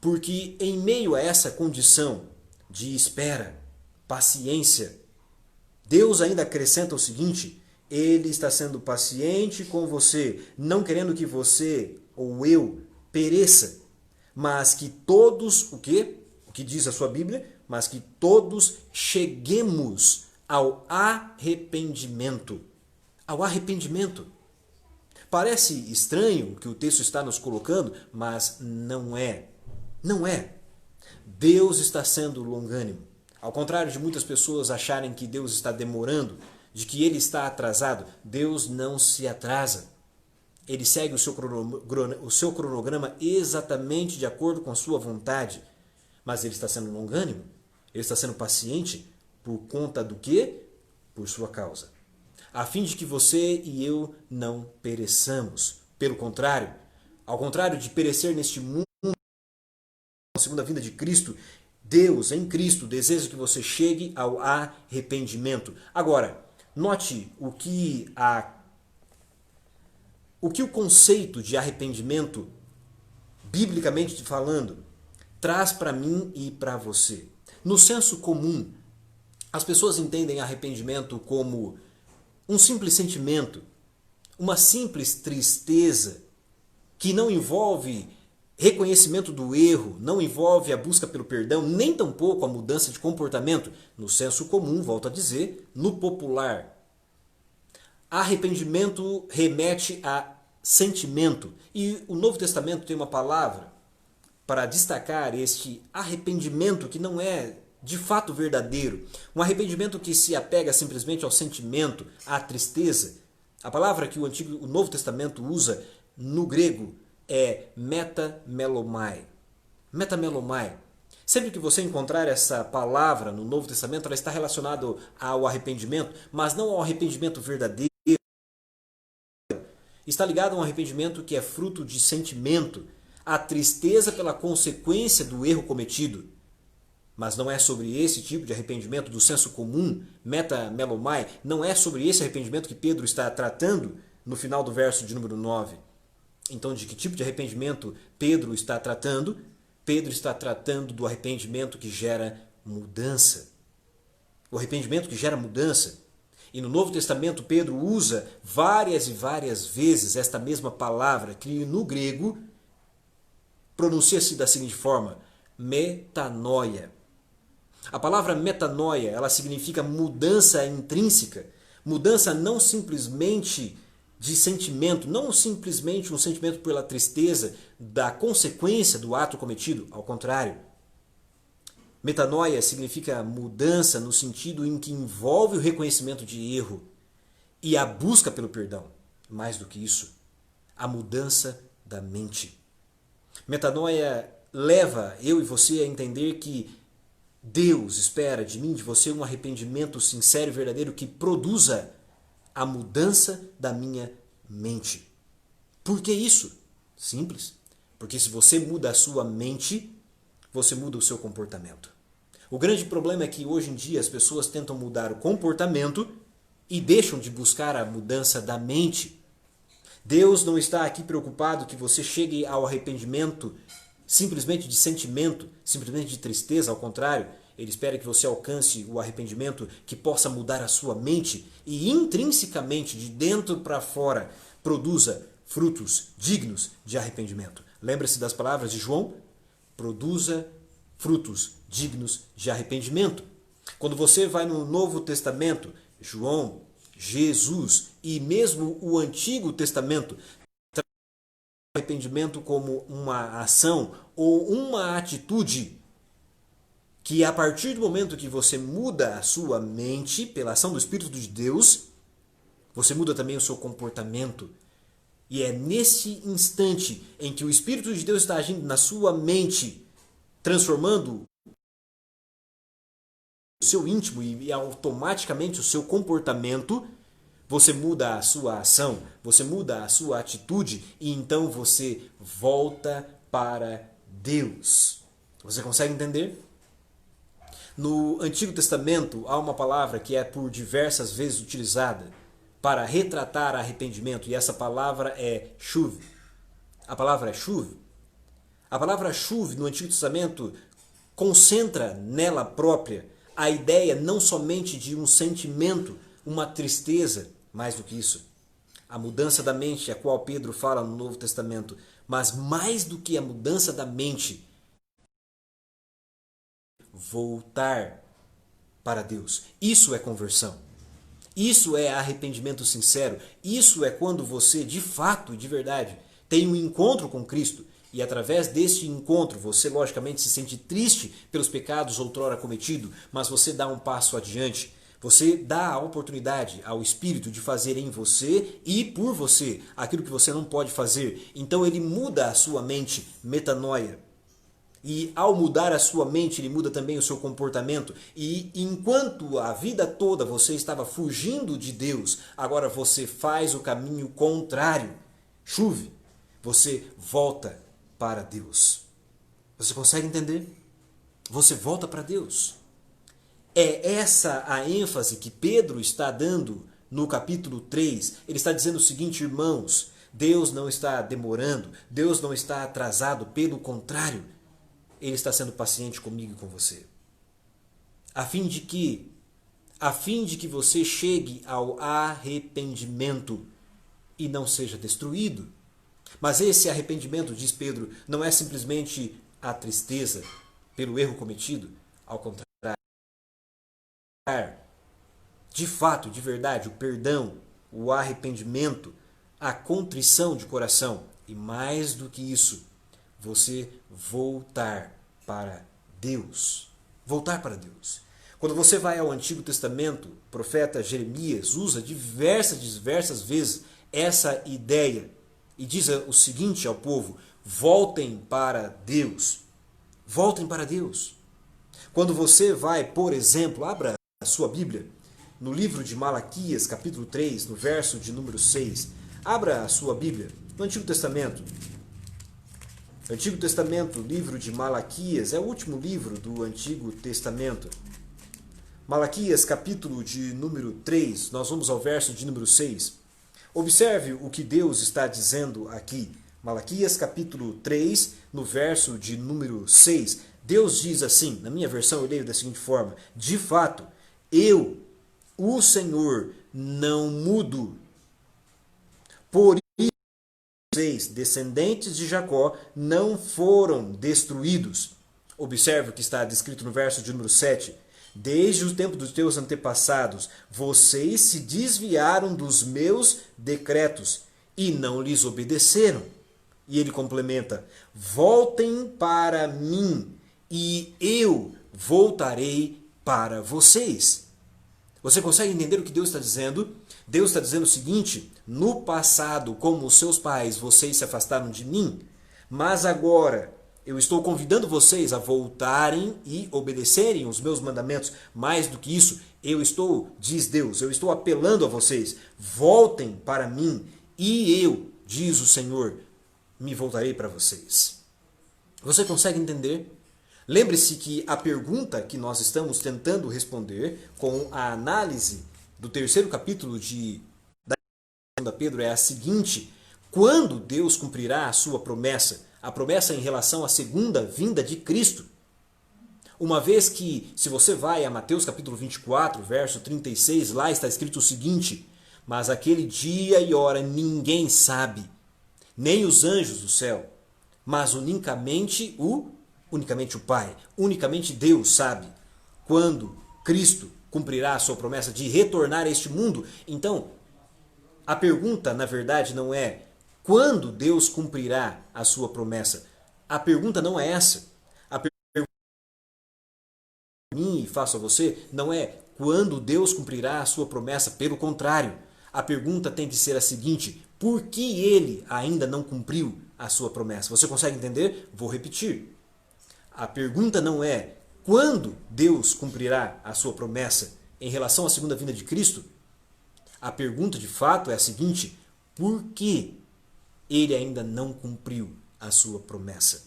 Porque em meio a essa condição de espera, paciência, Deus ainda acrescenta o seguinte: Ele está sendo paciente com você, não querendo que você ou eu pereça, mas que todos, o quê? O que diz a sua Bíblia? Mas que todos cheguemos ao arrependimento. Ao arrependimento. Parece estranho o que o texto está nos colocando, mas não é. Não é. Deus está sendo longânimo. Ao contrário de muitas pessoas acharem que Deus está demorando, de que Ele está atrasado, Deus não se atrasa. Ele segue o seu cronograma exatamente de acordo com a sua vontade. Mas Ele está sendo longânimo. Ele está sendo paciente por conta do quê? Por sua causa. A fim de que você e eu não pereçamos. Pelo contrário, ao contrário de perecer neste mundo, na segunda vinda de Cristo, Deus, em Cristo, deseja que você chegue ao arrependimento. Agora, note o que o conceito de arrependimento, biblicamente falando, traz para mim e para você. No senso comum, as pessoas entendem arrependimento como um simples sentimento, uma simples tristeza que não envolve reconhecimento do erro, não envolve a busca pelo perdão, nem tampouco a mudança de comportamento. No senso comum, volto a dizer, no popular. Arrependimento remete a sentimento. E o Novo Testamento tem uma palavra para destacar este arrependimento que não é de fato verdadeiro. Um arrependimento que se apega simplesmente ao sentimento, à tristeza. A palavra que o Novo Testamento usa no grego é metamelomai. Metamelomai. Sempre que você encontrar essa palavra no Novo Testamento, ela está relacionada ao arrependimento, mas não ao arrependimento verdadeiro. Está ligado a um arrependimento que é fruto de sentimento, a tristeza pela consequência do erro cometido. Mas não é sobre esse tipo de arrependimento do senso comum, metamelomai, não é sobre esse arrependimento que Pedro está tratando no final do verso de número 9. Então, de que tipo de arrependimento Pedro está tratando? Pedro está tratando do arrependimento que gera mudança. O arrependimento que gera mudança. E no Novo Testamento, Pedro usa várias e várias vezes esta mesma palavra, que no grego pronuncia-se da seguinte forma: metanoia. A palavra metanoia, ela significa mudança intrínseca, mudança não simplesmente de sentimento, não simplesmente um sentimento pela tristeza da consequência do ato cometido, ao contrário. Metanoia significa mudança no sentido em que envolve o reconhecimento de erro e a busca pelo perdão. Mais do que isso, a mudança da mente. Metanoia leva eu e você a entender que Deus espera de mim, de você, um arrependimento sincero e verdadeiro que produza a mudança da minha mente. Por que isso? Simples. Porque se você muda a sua mente, você muda o seu comportamento. O grande problema é que hoje em dia as pessoas tentam mudar o comportamento e deixam de buscar a mudança da mente. Deus não está aqui preocupado que você chegue ao arrependimento simplesmente de sentimento, simplesmente de tristeza, ao contrário. Ele espera que você alcance o arrependimento que possa mudar a sua mente e intrinsecamente, de dentro para fora, produza frutos dignos de arrependimento. Lembra-se das palavras de João? Produza frutos dignos de arrependimento. Quando você vai no Novo Testamento, João, Jesus e mesmo o Antigo Testamento traz o arrependimento como uma ação ou uma atitude que a partir do momento que você muda a sua mente pela ação do Espírito de Deus, você muda também o seu comportamento. E é nesse instante em que o Espírito de Deus está agindo na sua mente, transformando o seu íntimo e automaticamente o seu comportamento, você muda a sua ação, você muda a sua atitude e então você volta para Deus. Você consegue entender? No Antigo Testamento há uma palavra que é por diversas vezes utilizada para retratar arrependimento e essa palavra é shuv. A palavra é shuv. A palavra shuv no Antigo Testamento concentra nela própria a ideia não somente de um sentimento, uma tristeza, mais do que isso. A mudança da mente, a qual Pedro fala no Novo Testamento, mas mais do que a mudança da mente, voltar para Deus. Isso é conversão. Isso é arrependimento sincero. Isso é quando você, de fato e de verdade, tem um encontro com Cristo. E através deste encontro, você logicamente se sente triste pelos pecados outrora cometidos, mas você dá um passo adiante. Você dá a oportunidade ao Espírito de fazer em você e por você aquilo que você não pode fazer. Então ele muda a sua mente, metanoia. E ao mudar a sua mente, ele muda também o seu comportamento. E enquanto a vida toda você estava fugindo de Deus, agora você faz o caminho contrário. Chuve, você volta para Deus. Você consegue entender? Você volta para Deus. É essa a ênfase que Pedro está dando no capítulo 3. Ele está dizendo o seguinte, irmãos, Deus não está demorando, Deus não está atrasado, pelo contrário, Ele está sendo paciente comigo e com você. A fim de que você chegue ao arrependimento e não seja destruído. Mas esse arrependimento, diz Pedro, não é simplesmente a tristeza pelo erro cometido, ao contrário. De fato, de verdade, o perdão, o arrependimento, a contrição de coração e mais do que isso, você voltar para Deus. Voltar para Deus. Quando você vai ao Antigo Testamento, o profeta Jeremias usa diversas vezes essa ideia e diz o seguinte ao povo: voltem para Deus. Voltem para Deus. Quando você vai, por exemplo, abra a sua Bíblia no livro de Malaquias, capítulo 3, no verso de número 6. Abra a sua Bíblia no Antigo Testamento. Antigo Testamento, livro de Malaquias, é o último livro do Antigo Testamento. Malaquias, capítulo de número 3, nós vamos ao verso de número 6. Observe o que Deus está dizendo aqui. Malaquias, capítulo 3, no verso de número 6. Deus diz assim, na minha versão eu leio da seguinte forma: de fato, eu, o Senhor, não mudo. Por vocês, descendentes de Jacó, não foram destruídos. Observe o que está descrito no verso de número 7. Desde o tempo dos teus antepassados, vocês se desviaram dos meus decretos e não lhes obedeceram. E ele complementa: voltem para mim e eu voltarei para vocês. Você consegue entender o que Deus está dizendo? Deus está dizendo o seguinte: no passado, como os seus pais, vocês se afastaram de mim, mas agora eu estou convidando vocês a voltarem e obedecerem os meus mandamentos. Mais do que isso, diz Deus, eu estou apelando a vocês, voltem para mim e eu, diz o Senhor, me voltarei para vocês. Você consegue entender? Lembre-se que a pergunta que nós estamos tentando responder com a análise do terceiro capítulo da 2 Pedro é a seguinte: quando Deus cumprirá a sua promessa? A promessa em relação à segunda vinda de Cristo. Uma vez que, se você vai a Mateus capítulo 24, verso 36, lá está escrito o seguinte: mas aquele dia e hora ninguém sabe, nem os anjos do céu, mas unicamente o Pai, unicamente Deus sabe quando Cristo cumprirá a sua promessa de retornar a este mundo. Então, a pergunta, na verdade, não é quando Deus cumprirá a sua promessa. A pergunta não é essa. A pergunta que eu mim e faço a você não é quando Deus cumprirá a sua promessa. Pelo contrário, a pergunta tem que ser a seguinte: por que ele ainda não cumpriu a sua promessa? Você consegue entender? Vou repetir. A pergunta não é quando Deus cumprirá a sua promessa em relação à segunda vinda de Cristo. A pergunta de fato é a seguinte: por que ele ainda não cumpriu a sua promessa?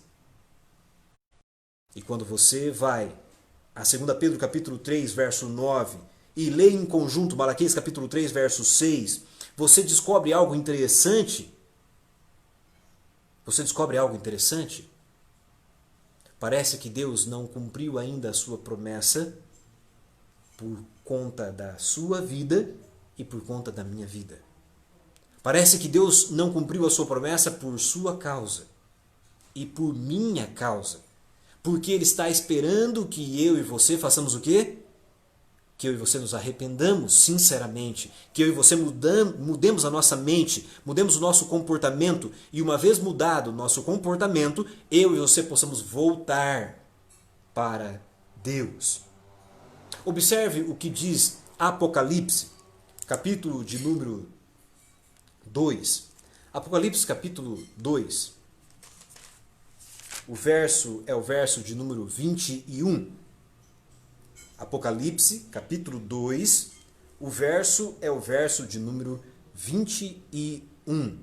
E quando você vai a 2 Pedro capítulo 3, verso 9, e lê em conjunto Malaquias capítulo 3, verso 6, você descobre algo interessante. Você descobre algo interessante? Parece que Deus não cumpriu ainda a sua promessa por conta da sua vida e por conta da minha vida. Parece que Deus não cumpriu a sua promessa por sua causa e por minha causa. Porque Ele está esperando que eu e você façamos o quê? que eu e você nos arrependamos sinceramente, que eu e você mudemos a nossa mente, mudemos o nosso comportamento e uma vez mudado o nosso comportamento, eu e você possamos voltar para Deus. Observe o que diz Apocalipse, capítulo de número 2. Apocalipse capítulo 2. O verso é o verso de número 21. Apocalipse, capítulo 2, o verso é o verso de número 21.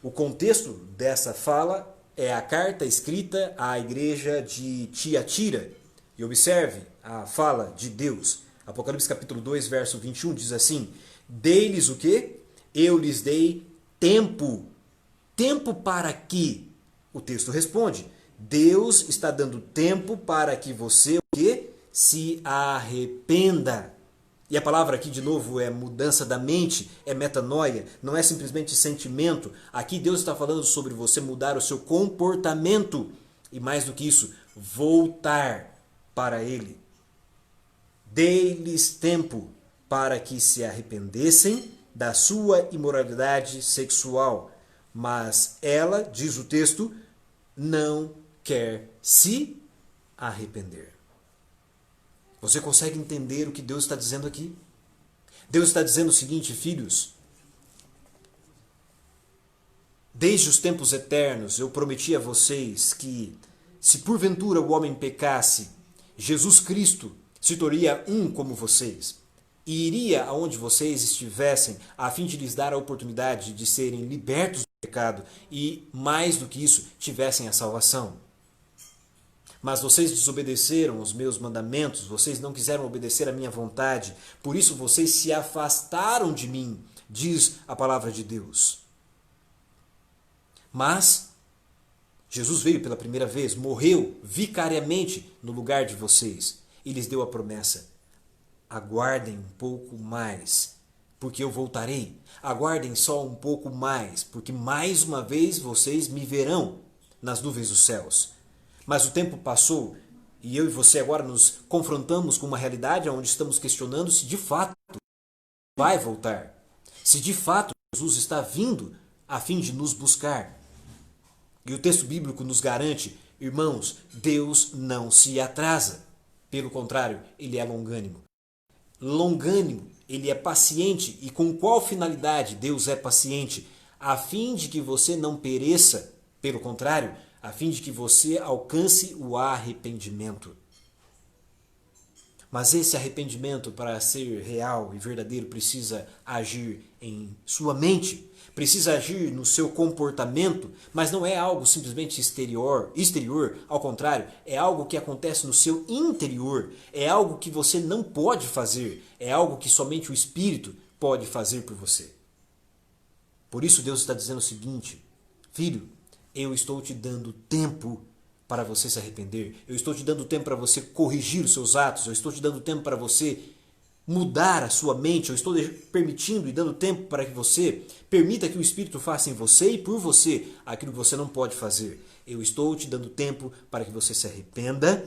O contexto dessa fala é a carta escrita à igreja de Tiatira. E observe a fala de Deus. Apocalipse capítulo 2, verso 21 diz assim: Dei-lhes o quê? Eu lhes dei tempo. Tempo para que? O texto responde: Deus está dando tempo para que você o quê? Se arrependa. E a palavra aqui de novo é mudança da mente, é metanoia, não é simplesmente sentimento. Aqui Deus está falando sobre você mudar o seu comportamento e mais do que isso, voltar para Ele. Dei-lhes tempo para que se arrependessem da sua imoralidade sexual, mas ela, diz o texto, não quer se arrepender. Você consegue entender o que Deus está dizendo aqui? Deus está dizendo o seguinte, filhos: desde os tempos eternos eu prometi a vocês que, se porventura o homem pecasse, Jesus Cristo se tornaria um como vocês e iria aonde vocês estivessem a fim de lhes dar a oportunidade de serem libertos do pecado e, mais do que isso, tivessem a salvação. Mas vocês desobedeceram os meus mandamentos, vocês não quiseram obedecer à minha vontade, por isso vocês se afastaram de mim, diz a palavra de Deus. Mas Jesus veio pela primeira vez, morreu vicariamente no lugar de vocês e lhes deu a promessa: aguardem um pouco mais, porque eu voltarei. Aguardem só um pouco mais, porque mais uma vez vocês me verão nas nuvens dos céus. Mas o tempo passou e eu e você agora nos confrontamos com uma realidade onde estamos questionando se de fato vai voltar. Se de fato Jesus está vindo a fim de nos buscar. E o texto bíblico nos garante, irmãos, Deus não se atrasa. Pelo contrário, Ele é longânimo. Longânimo, Ele é paciente. E com qual finalidade Deus é paciente? A fim de que você não pereça. Pelo contrário, a fim de que você alcance o arrependimento. Mas esse arrependimento, para ser real e verdadeiro, precisa agir em sua mente, precisa agir no seu comportamento, mas não é algo simplesmente exterior, ao contrário, é algo que acontece no seu interior, é algo que você não pode fazer, é algo que somente o Espírito pode fazer por você. Por isso Deus está dizendo o seguinte: filho, eu estou te dando tempo para você se arrepender. Eu estou te dando tempo para você corrigir os seus atos. Eu estou te dando tempo para você mudar a sua mente. Eu estou permitindo e dando tempo para que você permita que o Espírito faça em você e por você aquilo que você não pode fazer. Eu estou te dando tempo para que você se arrependa.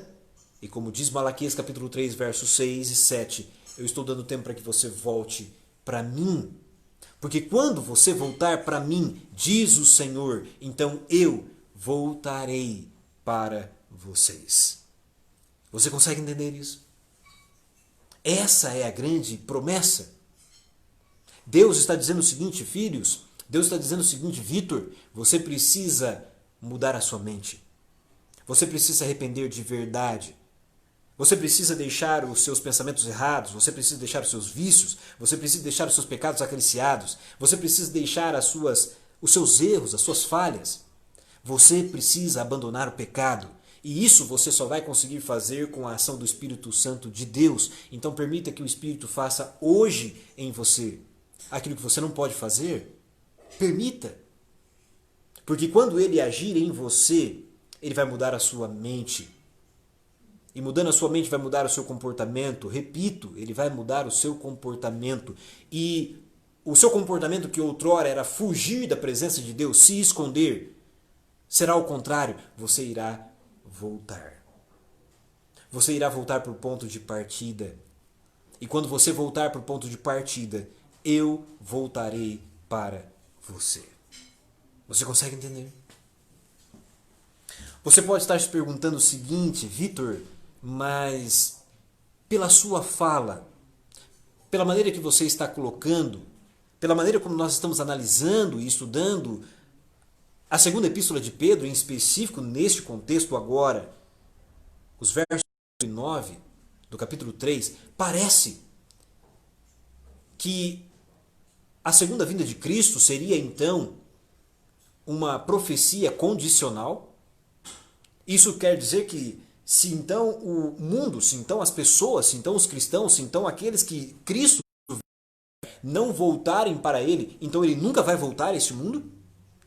E como diz Malaquias capítulo 3, versos 6 e 7, eu estou dando tempo para que você volte para mim. Porque quando você voltar para mim, diz o Senhor, então eu voltarei para vocês. Você consegue entender isso? Essa é a grande promessa. Deus está dizendo o seguinte, filhos, Deus está dizendo o seguinte, Vitor, você precisa mudar a sua mente. Você precisa se arrepender de verdade. Você precisa deixar os seus pensamentos errados, você precisa deixar os seus vícios, você precisa deixar os seus pecados acariciados, você precisa deixar os seus erros, as suas falhas. Você precisa abandonar o pecado. E isso você só vai conseguir fazer com a ação do Espírito Santo de Deus. Então permita que o Espírito faça hoje em você aquilo que você não pode fazer. Permita. Porque quando ele agir em você, ele vai mudar a sua mente. E mudando a sua mente vai mudar o seu comportamento. Repito, ele vai mudar o seu comportamento. E o seu comportamento que outrora era fugir da presença de Deus, se esconder, será ao contrário, você irá voltar. Você irá voltar para o ponto de partida. E quando você voltar para o ponto de partida, eu voltarei para você. Você consegue entender? Você pode estar se perguntando o seguinte, Vitor, mas pela sua fala, pela maneira que você está colocando, pela maneira como nós estamos analisando e estudando a segunda epístola de Pedro, em específico neste contexto agora, os versos 8 e 9 do capítulo 3, parece que a segunda vinda de Cristo seria então uma profecia condicional. Isso quer dizer que se então o mundo, se então as pessoas, se então os cristãos, se então aqueles que Cristo não voltarem para ele, então ele nunca vai voltar a este mundo?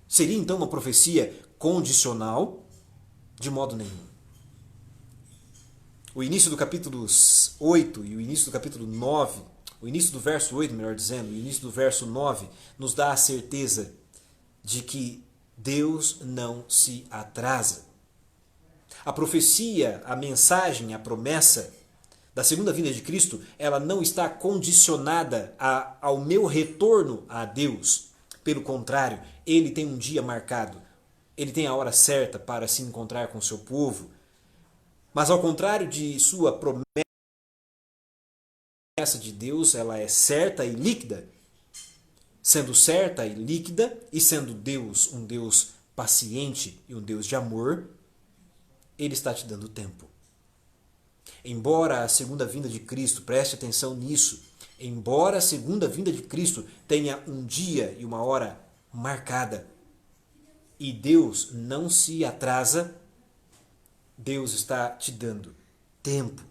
Seria então uma profecia condicional? De modo nenhum. O início do capítulo 8 e o início do capítulo 9, o início do verso 8, melhor dizendo, e o início do verso 9, nos dá a certeza de que Deus não se atrasa. A profecia, a mensagem, a promessa da segunda vinda de Cristo, ela não está condicionada ao meu retorno a Deus. Pelo contrário, ele tem um dia marcado. Ele tem a hora certa para se encontrar com o seu povo. Mas ao contrário de sua promessa de Deus, ela é certa e líquida. Sendo certa e líquida e sendo Deus um Deus paciente e um Deus de amor, ele está te dando tempo. Embora a segunda vinda de Cristo, preste atenção nisso, embora a segunda vinda de Cristo tenha um dia e uma hora marcada, e Deus não se atrasa, Deus está te dando tempo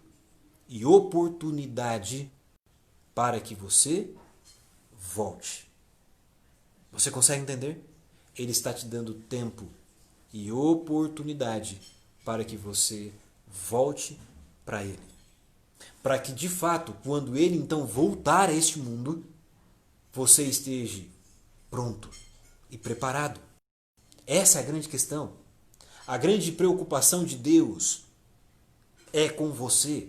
e oportunidade para que você volte. Você consegue entender? Ele está te dando tempo e oportunidade para que você volte para Ele. Para que, de fato, quando Ele então voltar a este mundo, você esteja pronto e preparado. Essa é a grande questão. A grande preocupação de Deus é com você.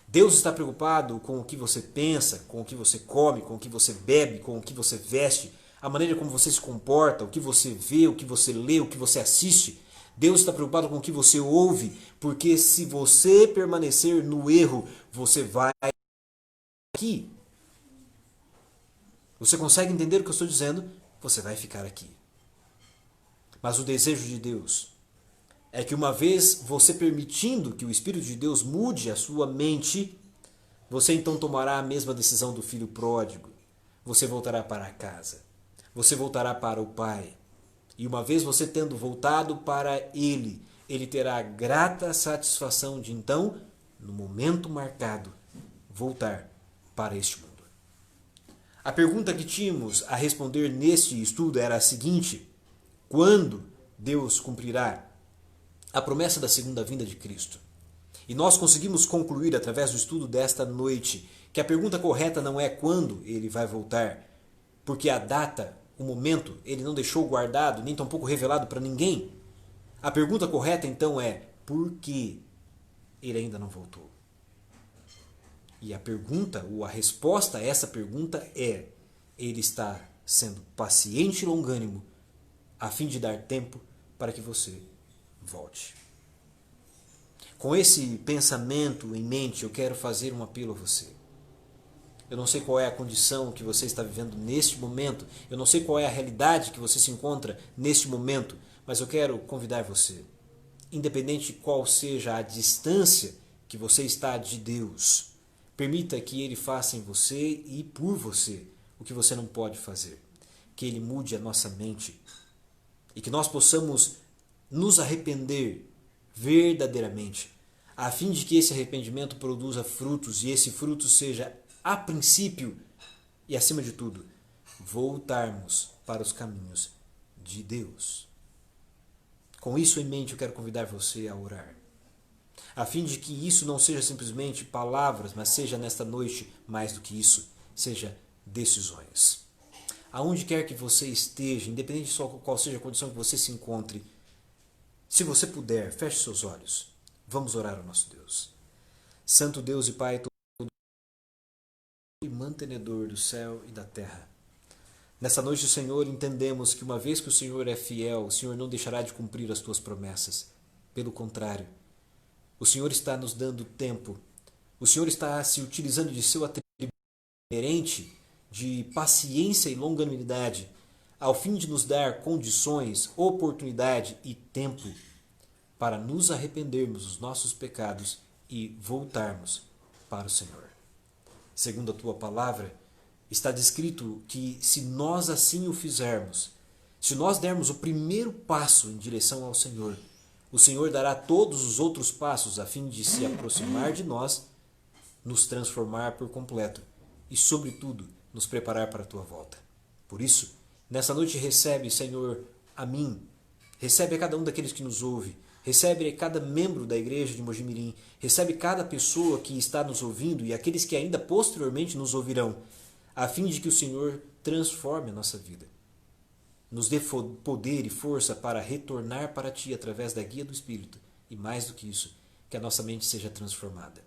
Deus está preocupado com o que você pensa, com o que você come, com o que você bebe, com o que você veste, a maneira como você se comporta, o que você vê, o que você lê, o que você assiste. Deus está preocupado com o que você ouve, porque se você permanecer no erro, você vai aqui. Você consegue entender o que eu estou dizendo? Você vai ficar aqui. Mas o desejo de Deus é que uma vez você permitindo que o Espírito de Deus mude a sua mente, você então tomará a mesma decisão do filho pródigo. Você voltará para casa. Você voltará para o Pai. E uma vez você tendo voltado para Ele, Ele terá a grata satisfação de então, no momento marcado, voltar para este mundo. A pergunta que tínhamos a responder neste estudo era a seguinte: quando Deus cumprirá a promessa da segunda vinda de Cristo? E nós conseguimos concluir através do estudo desta noite que a pergunta correta não é quando Ele vai voltar, porque a data, o momento, Ele não deixou guardado, nem tampouco revelado para ninguém. A pergunta correta então é: por que Ele ainda não voltou? E a pergunta, ou a resposta a essa pergunta é: Ele está sendo paciente e longânimo a fim de dar tempo para que você volte. Com esse pensamento em mente, eu quero fazer um apelo a você. Eu não sei qual é a condição que você está vivendo neste momento, eu não sei qual é a realidade que você se encontra neste momento, mas eu quero convidar você, independente de qual seja a distância que você está de Deus, permita que Ele faça em você e por você o que você não pode fazer. Que Ele mude a nossa mente e que nós possamos nos arrepender verdadeiramente, a fim de que esse arrependimento produza frutos e esse fruto seja, a princípio e acima de tudo, voltarmos para os caminhos de Deus. Com isso em mente, eu quero convidar você a orar, a fim de que isso não seja simplesmente palavras, mas seja nesta noite, mais do que isso, seja decisões. Aonde quer que você esteja, independente de qual seja a condição que você se encontre, se você puder, feche seus olhos. Vamos orar ao nosso Deus. Santo Deus e Pai, e mantenedor do céu e da terra. Nessa noite, Senhor, entendemos que uma vez que o Senhor é fiel, o Senhor não deixará de cumprir as tuas promessas. Pelo contrário, o Senhor está nos dando tempo. O Senhor está se utilizando de seu atributo inerente de paciência e longanimidade, ao fim de nos dar condições, oportunidade e tempo para nos arrependermos dos nossos pecados e voltarmos para o Senhor. Segundo a tua palavra, está descrito que se nós assim o fizermos, se nós dermos o primeiro passo em direção ao Senhor, o Senhor dará todos os outros passos a fim de se aproximar de nós, nos transformar por completo e, sobretudo, nos preparar para a tua volta. Por isso, nessa noite recebe, Senhor, a mim, recebe a cada um daqueles que nos ouve, recebe a cada membro da igreja de Mojimirim, recebe cada pessoa que está nos ouvindo e aqueles que ainda posteriormente nos ouvirão, a fim de que o Senhor transforme a nossa vida. Nos dê poder e força para retornar para Ti através da guia do Espírito e, mais do que isso, que a nossa mente seja transformada.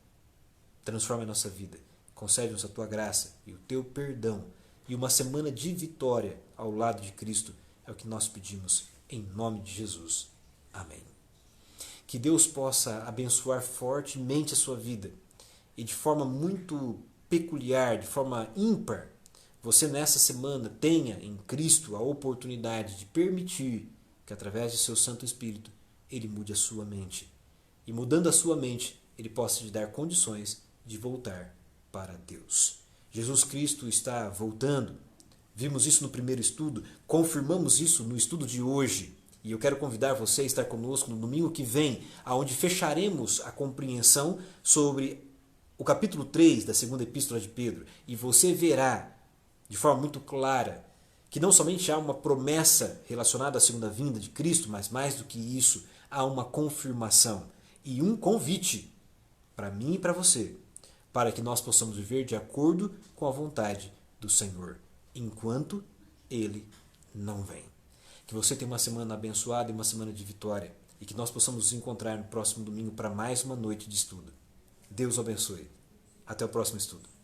Transforma a nossa vida, concede-nos a Tua graça e o Teu perdão e uma semana de vitória ao lado de Cristo é o que nós pedimos em nome de Jesus. Amém. Que Deus possa abençoar fortemente a sua vida e de forma muito peculiar, de forma ímpar, você nessa semana tenha em Cristo a oportunidade de permitir que através de seu Santo Espírito Ele mude a sua mente. E mudando a sua mente, Ele possa te dar condições de voltar para Deus. Jesus Cristo está voltando. Vimos isso no primeiro estudo, confirmamos isso no estudo de hoje. E eu quero convidar você a estar conosco no domingo que vem, onde fecharemos a compreensão sobre o capítulo 3 da segunda epístola de Pedro. E você verá de forma muito clara que não somente há uma promessa relacionada à segunda vinda de Cristo, mas mais do que isso, há uma confirmação e um convite para mim e para você, para que nós possamos viver de acordo com a vontade do Senhor, enquanto Ele não vem. Que você tenha uma semana abençoada e uma semana de vitória, e que nós possamos nos encontrar no próximo domingo para mais uma noite de estudo. Deus o abençoe. Até o próximo estudo.